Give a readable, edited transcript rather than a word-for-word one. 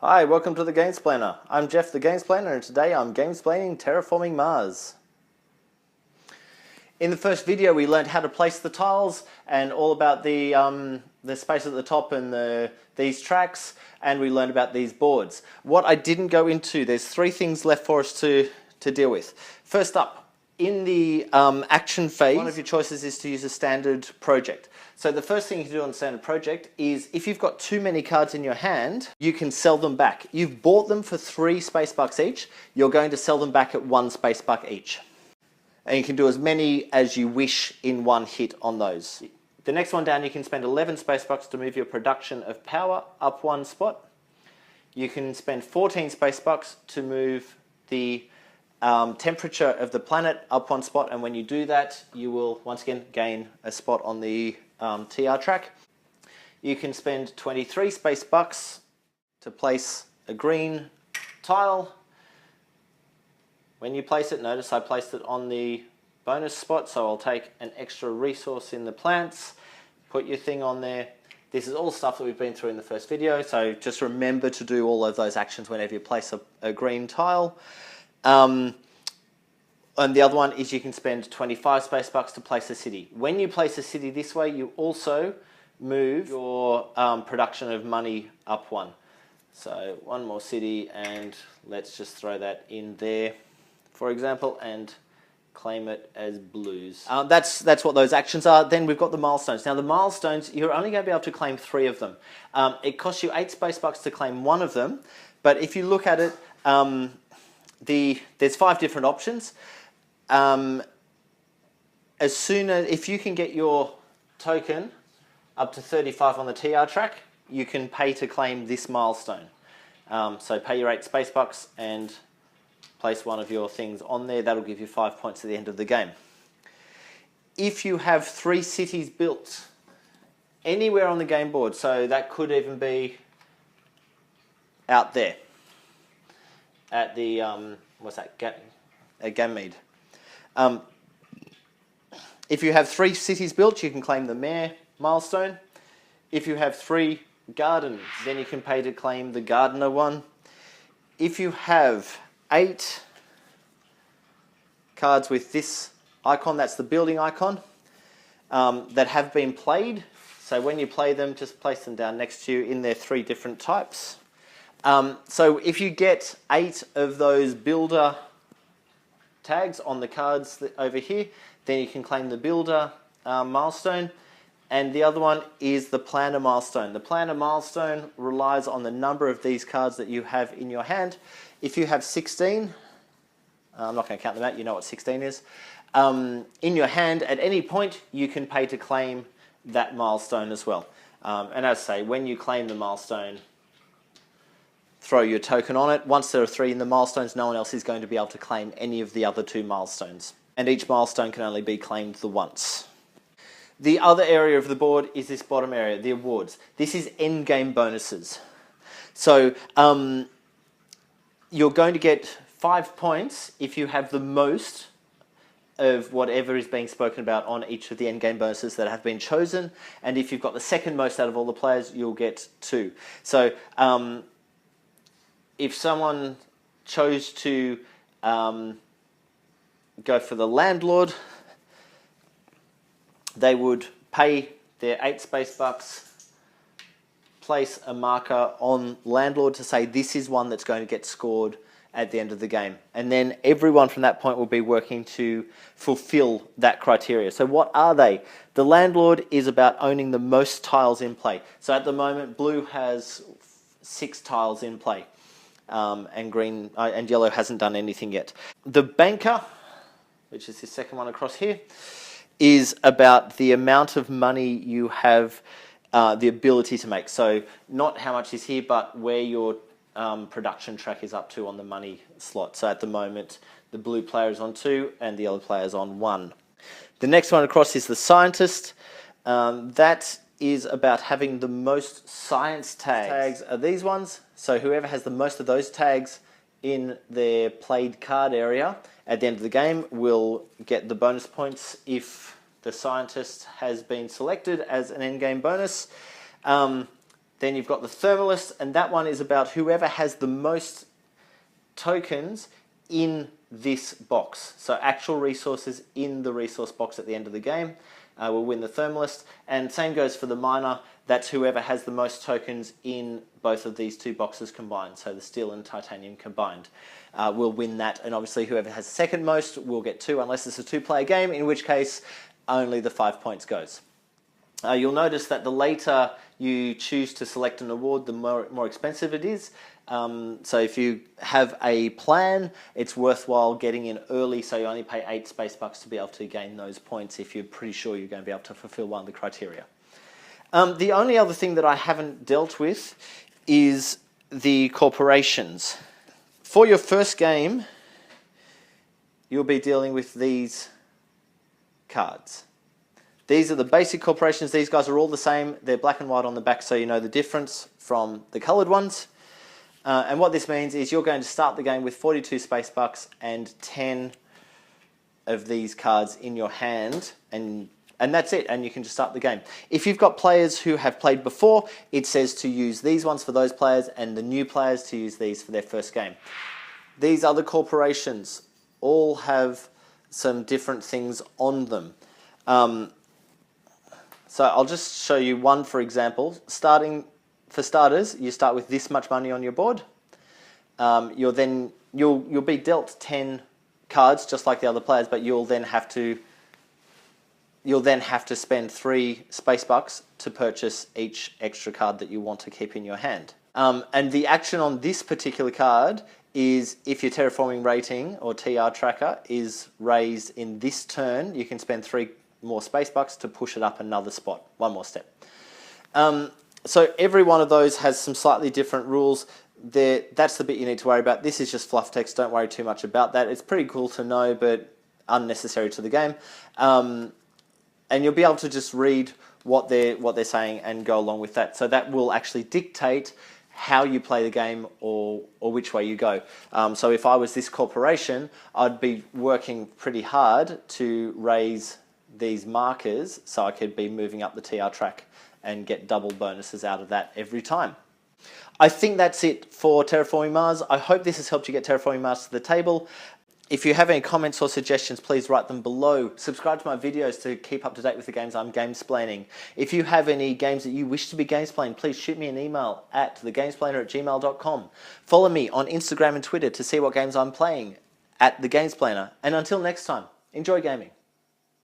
Hi, welcome to the Gamesplainer. I'm Jeff the Gamesplainer, and today I'm gamesplaining Terraforming Mars. In the first video we learned how to place the tiles and all about the space at the top and these tracks, and we learned about these boards. What I didn't go into, there's three things left for us to deal with. First up, in the action phase, one of your choices is to use a standard project. So the first thing you can do on standard project is, if you've got too many cards in your hand, you can sell them back. You've bought them for 3 space bucks each, you're going to sell them back at 1 space buck each. And you can do as many as you wish in one hit on those. The next one down, you can spend 11 space bucks to move your production of power up 1 spot. You can spend 14 space bucks to move the temperature of the planet up 1 spot, and when you do that, you will once again gain a spot on the TR track. You can spend 23 space bucks to place a green tile. When you place it, notice I placed it on the bonus spot, so I'll take an extra resource in the plants, put your thing on there. This is all stuff that we've been through in the first video, so just remember to do all of those actions whenever you place a green tile. And the other one is you can spend 25 space bucks to place a city. When you place a city this way, you also move your production of money up 1. So 1 more city, and let's just throw that in there, for example, and claim it as blues. That's what those actions are. Then we've got the milestones. Now the milestones, you're only going to be able to claim 3 of them. It costs you 8 space bucks to claim 1 of them, but if you look at it, there's 5 different options. If you can get your token up to 35 on the TR track, you can pay to claim this milestone. So pay your 8 space bucks and place one of your things on there. That'll give you 5 points at the end of the game. If you have 3 cities built anywhere on the game board, so that could even be out there at the at Gamesplaned. If you have 3 cities built, you can claim the mayor milestone. If you have 3 gardens, then you can pay to claim the gardener one. If you have 8 cards with this icon, that's the building icon, that have been played, so when you play them, just place them down next to you in their 3 different types. So if you get 8 of those builder tags on the cards over here, then you can claim the builder milestone. And the other one is the planner milestone. The planner milestone relies on the number of these cards that you have in your hand. If you have 16, I'm not going to count them out, you know what 16 is, in your hand at any point, you can pay to claim that milestone as well. And as I say, when you claim the milestone, throw your token on it. Once there are 3 in the milestones, no one else is going to be able to claim any of the other 2 milestones. And each milestone can only be claimed the once. The other area of the board is this bottom area, the awards. This is endgame bonuses. So you're going to get 5 points if you have the most of whatever is being spoken about on each of the endgame bonuses that have been chosen. And if you've got the second most out of all the players, you'll get 2. So if someone chose to go for the landlord, they would pay their 8 space bucks, place a marker on landlord to say this is one that's going to get scored at the end of the game. And then everyone from that point will be working to fulfill that criteria. So what are they? The landlord is about owning the most tiles in play. So at the moment, blue has 6 tiles in play. And green and yellow hasn't done anything yet. The banker, which is the second one across here, is about the amount of money you have the ability to make. So not how much is here, but where your production track is up to on the money slot. So at the moment, the blue player is on 2 and the yellow player is on 1. The next one across is the scientist. That is about having the most science tags. Tags are these ones. So whoever has the most of those tags in their played card area at the end of the game will get the bonus points if the scientist has been selected as an endgame bonus. Then you've got the thermalist, and that one is about whoever has the most tokens in this box. So actual resources in the resource box at the end of the game will win the thermalist. And same goes for the miner. That's whoever has the most tokens in both of these two boxes combined. So the steel and titanium combined will win that. And obviously whoever has second most will get 2, unless it's a 2-player game, in which case only the 5 points goes. You'll notice that the later you choose to select an award, the more expensive it is. So if you have a plan, it's worthwhile getting in early, so you only pay 8 space bucks to be able to gain those points if you're pretty sure you're going to be able to fulfill one of the criteria. The only other thing that I haven't dealt with is the corporations. For your first game, you'll be dealing with these cards. These are the basic corporations. These guys are all the same. They're black and white on the back, so you know the difference from the coloured ones. And what this means is you're going to start the game with 42 space bucks and 10 of these cards in your hand, and that's it, and you can just start the game. If you've got players who have played before, it says to use these ones for those players, and the new players to use these for their first game. These other corporations all have some different things on them. So I'll just show you one, for example. For starters, you start with this much money on your board. You'll be dealt 10 cards just like the other players, but you'll then have to spend 3 space bucks to purchase each extra card that you want to keep in your hand. And the action on this particular card is if your terraforming rating or TR tracker is raised in this turn, you can spend 3 more space bucks to push it up another spot, one more step. So every one of those has some slightly different rules. That's the bit you need to worry about. This is just fluff text, don't worry too much about that. It's pretty cool to know, but unnecessary to the game. And you'll be able to just read what they're saying and go along with that. So that will actually dictate how you play the game or which way you go. So if I was this corporation, I'd be working pretty hard to raise these markers so I could be moving up the TR track and get double bonuses out of that every time. I think that's it for Terraforming Mars. I hope this has helped you get Terraforming Mars to the table. If you have any comments or suggestions, please write them below. Subscribe to my videos to keep up to date with the games I'm gamesplaining. If you have any games that you wish to be gamesplained, please shoot me an email at thegamesplainer@gmail.com. Follow me on Instagram and Twitter to see what games I'm playing at The Gamesplainer. And until next time, enjoy gaming.